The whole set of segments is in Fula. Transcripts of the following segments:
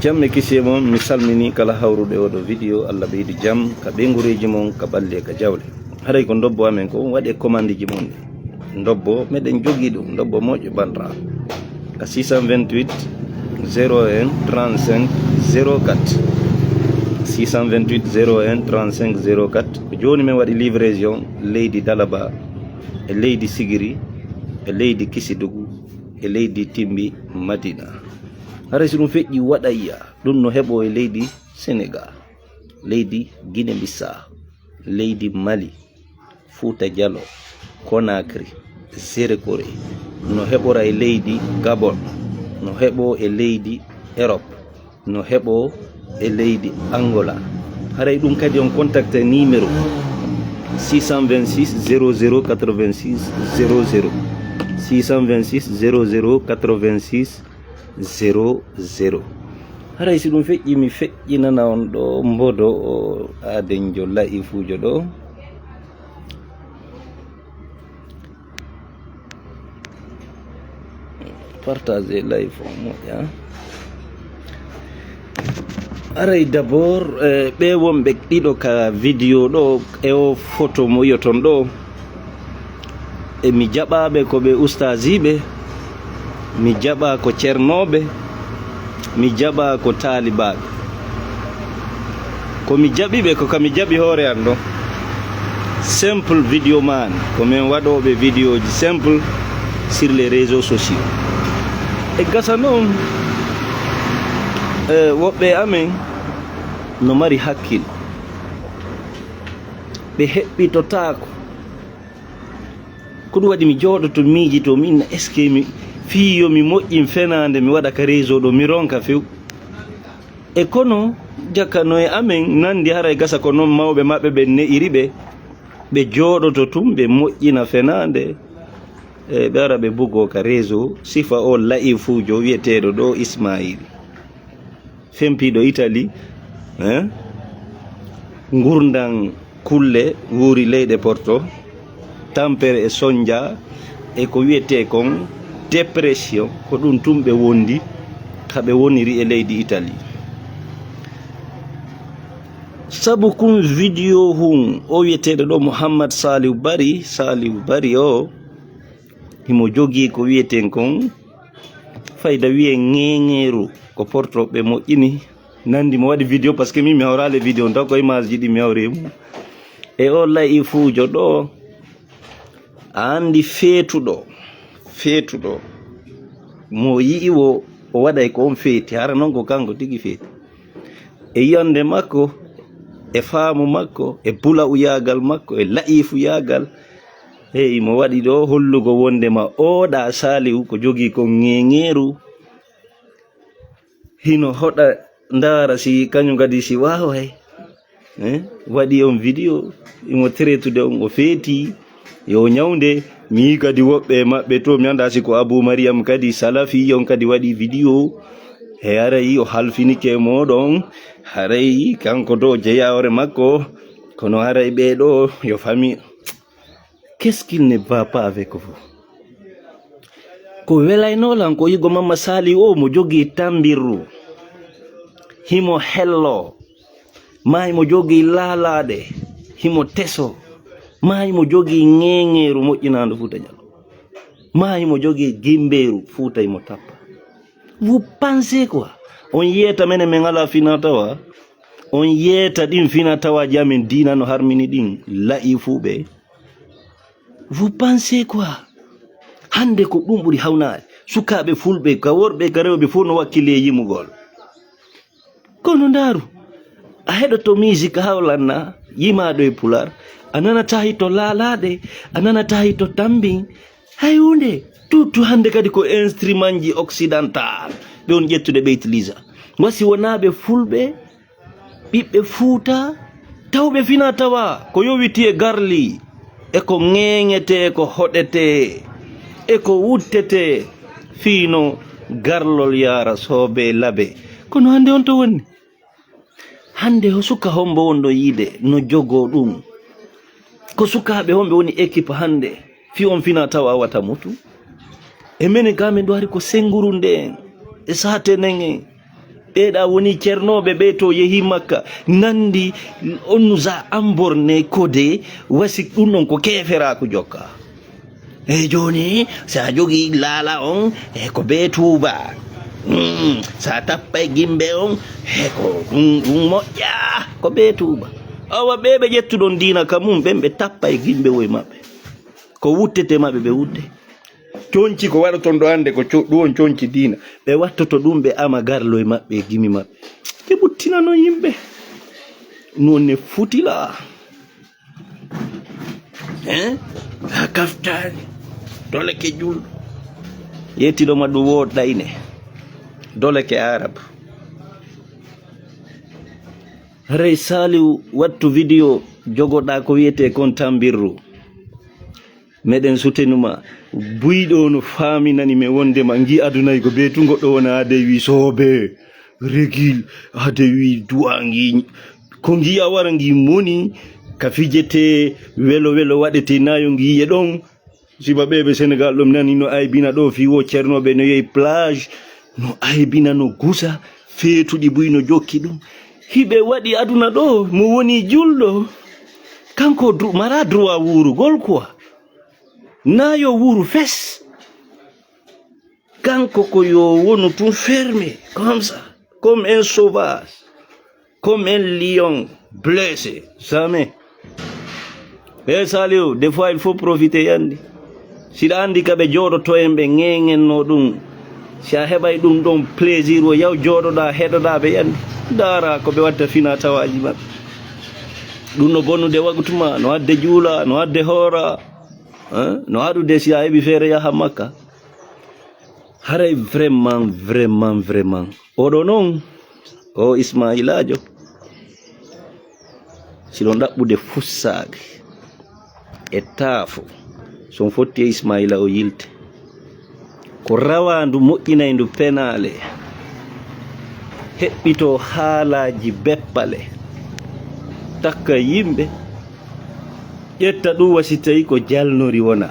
jamme kisi mon mi salmini kala hawrude oɗo video Allah ɓeydi jam ka ɓengureji mon ka balle ka jawle haray ko dobbo amen ko waɗe commande ji mon dobbo meɗen jogui ɗum dobbo moƴƴo bandra ka 628 01 35 04 628 01 35 04 ko joni min waɗi livraison leydi Dalaba e leydi Sigiri e leydi Kisidugu e leydi Timbi Madina haray so ɗum feƴƴi waɗaya ɗum no heɓo e leydi Sénégal, leydi Guinée Bissau, leydi Mali, Fouta Djalo, Conakry, Sere Kore, no heɓora e leydi Gabon, no heɓo e leydi Europe, no heɓo e leydi Angola. Haray ɗum kadi on contacte numéro 626 00 86 00 626 00 86 00. haray si ɗum feƴƴi mi feƴƴinana on ɗo mbodo o adenjo laifujo ɗo partage live o moƴƴa aray d'abord ɓe wonɓe ɗiɗo ka vidéo ɗo e o photo mo yoton ɗo e mi jaɓaɓe ko ɓe ustaziɓe, mi jaɓa ko ceernoɓe, mi jaɓa ko talibaɓe. ko mi jaɓiɓe ko kami jaɓi hoore an ɗo simple vidéo man ko min waɗoɓe vidéo ji simple sur les réseaux sociaux e gasa noon woɓɓe amen no mari hakkil ɓe heɓɓitotako ko ɗum waɗi mi jooɗoto miijito min est ce que mi fiyo mi moƴƴin fenande mi waɗa ka réseau ɗo mi ronka few e kono jakkano e amen nandi haray gasa ko noon mawɓe maɓɓe ɓe ne'iriɓe ɓe jooɗoto tum ɓe moƴƴina fenande e ɓe ara ɓe bugo ka réseau sifa o laifujo wiyeteɗo ɗo Ismail fempiɗo Italie gurdan kulle wuuri leyɗe Porto tampere e sonja e ko wiyete kon dépression ko ɗum tumɓe wondi kaɓe woniri e leydi Italie sabu kum vidéo hun o wiyeteɗo ɗo Mouhammad Saliou Bari o himo jogui ko wiyeten kon fayda wiye ŋeŋeru ko Porto ɓe moƴƴini nandi mo waɗi vidéo par ce que min mi hawrale vidéo taw ko image ji ɗi mi hawre mum e o laifujo ɗo a andi feetuɗo mo yi'i o waɗay ko on feeti hara noon ko kanko tigi feeti e yiyande makko e faamu makko e bula uyagal makko e laifu yagal hey mo waɗi ɗo hollugo wondema oɗa Saliou ko jogui ko ŋeŋeru hino hoɗa ndara si kañum kadi si waway waɗi on vidéo imo traitude on o feeti yo ñawde mi kadi woɓɓe maɓɓe to mi anda siko Abou Mariam kadi Salafi on kadi waɗi vidéo e haray o halfinike moɗon haray kanko do jeeya hoore makko kono haray ɓeɗo yo fami qu'est-ce qu'il ne va pas avec vous ko welaynolan ko yigo Mamma Saliou o mo jogui tambirru himo hello may mo jogui laalaɗe himo teso may mo jogui ŋeŋeru moƴƴinado Fouta Djalo may mo jogui gimberu Fouta mo tappa vous pensez quoi on yeta mene min ala fina tawa on yeta ɗin fina tawaji amen dina no harmini ɗin laifuɓe vous pensez quoi hande ko ɗum ɓuuri hawnade sukaɓe fulɓe ka worɓe ka rewɓe fof no wakkile yimugol kono ndaru a heɗoto musique hawlanna yimaɗo e pular a nanata hito laalaɗe a nanata hito tambin hay hunde tuttu hande kadi ko instrument ji occidental ɓe on ƴettude ɓe utilisa wasi wonaɓe fulɓe ɓiɓɓe Fouta tawɓe fina tawa ko yowiti e garli e ko ŋeŋete ko hoɗete e ko wuttete fino garlol yara soobe labe kono hande on to woni hande ho suka hombo won ɗo yiide no jogo ɗum ko sukaɓe homɓe woni équipe hande fi on fina tawa wata mutu e mene gamen ɗo hari ko senguru nde e sate nenge ɓeeɗa woni ceernoɓe ɓe to yehi makka nandi on za amborne kode wasi ɗum non ko keferaku jokka e joni sa jogi laala on e ko be tuuba sa tappay gimbe on e ko ɗum moƴƴa ko be tuuba awa ɓeɓe ƴettuɗon dina kamum ɓen ɓe tappay gimbe woye maɓɓe ko wuttete maɓɓe ɓe wudde conci ko waɗaton ɗo hande ko ɗum on conci dina ɓe wattoto ɗum ɓe ama garlo e maɓɓe e gimi maɓɓe ɓe ɓuttinano yimɓe nonne futila ha kaftani dole ke julɗo yettiɗoma ɗum woɗɗayne dole ke arab haray saliw wattu vidéo jogoɗa ko wiyete kon tambirru meɗen sutenuma buyɗo no faminani me wondema gi adunayi ko be tu goɗɗo wona ade wi soobe régil ade wi duwangi ko gi a wara gi moni ka fijete welo welo waɗete nayo gi yiye ɗon siba ɓeɓe sénégal ɗum nani no aybina ɗo fi wo ceernoɓe no yehi plage no aybina no gusa feetuɗi buy no jokki ɗum hiɓe waɗi aduna ɗo mo woni julɗo kanko mara droit wurugol quoi nayo wuru fes kanko ko yo wonu tun fermé comme ça comme un sauvage comme un lion blessé jamais e Saliou des fois il faut profiter yandi siɗa andi kaɓe jooɗoto en ɓe ŋeŋenno ɗum si a heɓay ɗum ɗon plaisir o yaw jooɗoɗa heɗoɗa ɓe yandi dara ko ɓe watta fina tawaji maɓɓe ɗum no bonnude wagtuma no adde juula no adde hoora no haɗude si a heɓi feere yaha makka haray vraiment oɗo noon o ismailajo siɗon ɗaɓɓude fussade e taafo son fotti e ismaila o yilte ko rawandu moƴƴinaydu penale heɓɓito haalaji beppale takka yimɓe ƴetta ɗum wasi tawi ko jalnori wona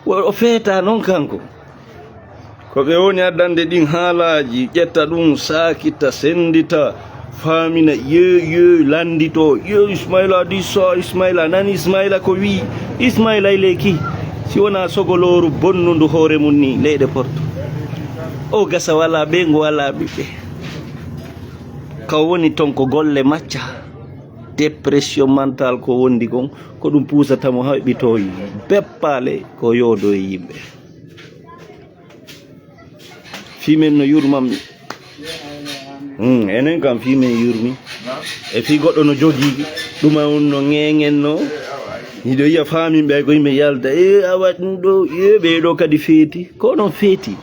o feeta noon kanko ko ɓe woni addande ɗin haalaji ƴetta ɗum sakita sendita famina ye landito ye ismaila di so ismaila nani ismaila ko wi ismaila ileki si wona sogoloru bonnundu hoore mum ni leyɗe porto o gasa wala ɓe ngo wala ɓiɓɓe kaw woni ton ko golle macca dépression mental ko wondi kon ko ɗum pusatamo haɓɓito beppale ko yoodo e yimɓe fimen no yurmammi enen kam fimen yurmi e fi goɗɗo no jogi ɗuma on no ŋeŋenno hiɗo yiya faminɓe ko yimɓe yalda a waɗ ɗum ɗo ɓeɗo kadi feeti ko non feeti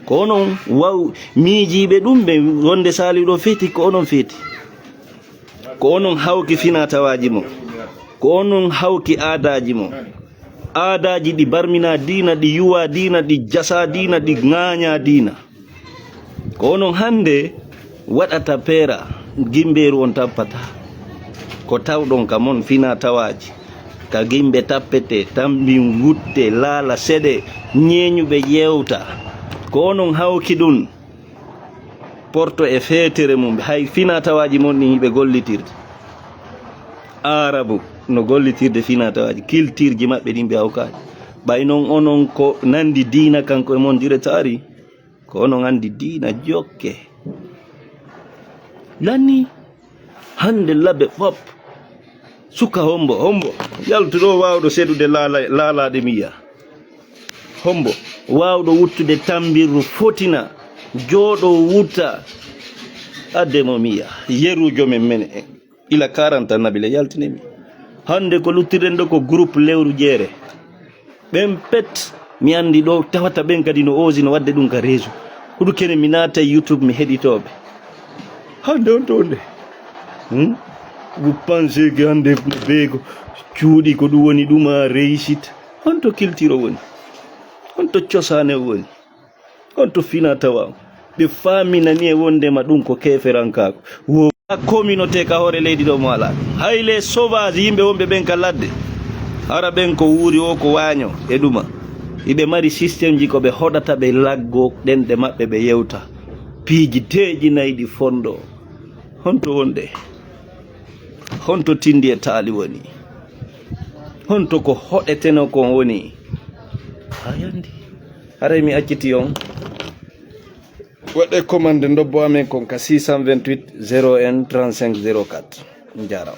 ko onon waw miijiɓe ɗum ɓe wonde Saliou ɗo feeti ko onon feeti ko onon hawki fina tawaji mo ko onon hawki aadaji mo aadaji ɗi barmina dina ɗi yuwa dina ɗi jasa dina ɗi ŋaña dina ko onon hande waɗata peera gimberu on tappata ko tawɗon ka mon fina tawaji ka gimbe tappete tambi wutte laala seɗe ñeñuɓe yewta ko onon hawki ɗum porto e feetere mum hay fina tawaji mon ɗin yiɓe gollitirde arabu no gollitirde fina tawaji kiltirji maɓɓe ɗin ɓe hawkaji ɓay noon onon ko nandi dina kanko e mon diretari ko onon andi dina jokke lanni hande labbe fop suka hombo yaltuɗo wawɗo seɗude laalaɗe miya hombo wawɗo wuttude tambirru fotina jooɗo wutta addemo miya yerujo men ila 40 nabile yaltinemi hande ko luttirɗen ɗo ko groupe lewru jeere ɓen pet mi andi ɗo tawata ɓen kadi no osi no wadde ɗum ka réseau huɗu kene mi naata YouTube mi heɗitoɓe hande on to nde vous pensez que hande be ko cuuɗi ko ɗum woni ɗuma réussite on to culture woni on to cosane woni on to fina tawa ɓe faminani e wondema ɗum ko keferankako wo communauté ka hoore leydi ɗo mo ala hayle sauvage yimɓe wonɓe ɓen ka ladde hara ɓen ko wuuri o ko waño e ɗuma iɓe mari systéme ji ko ɓe hoɗata ɓe laggo ɗenɗe maɓɓe ɓe yewta piiji teeƴinayɗi fondo honto wonde honto tindi e taali woni honto ko hoɗeteno kon woni ha yandi haray mi acciti on waɗe commande ndobbo amen kon ka 628 01 35 04 jaram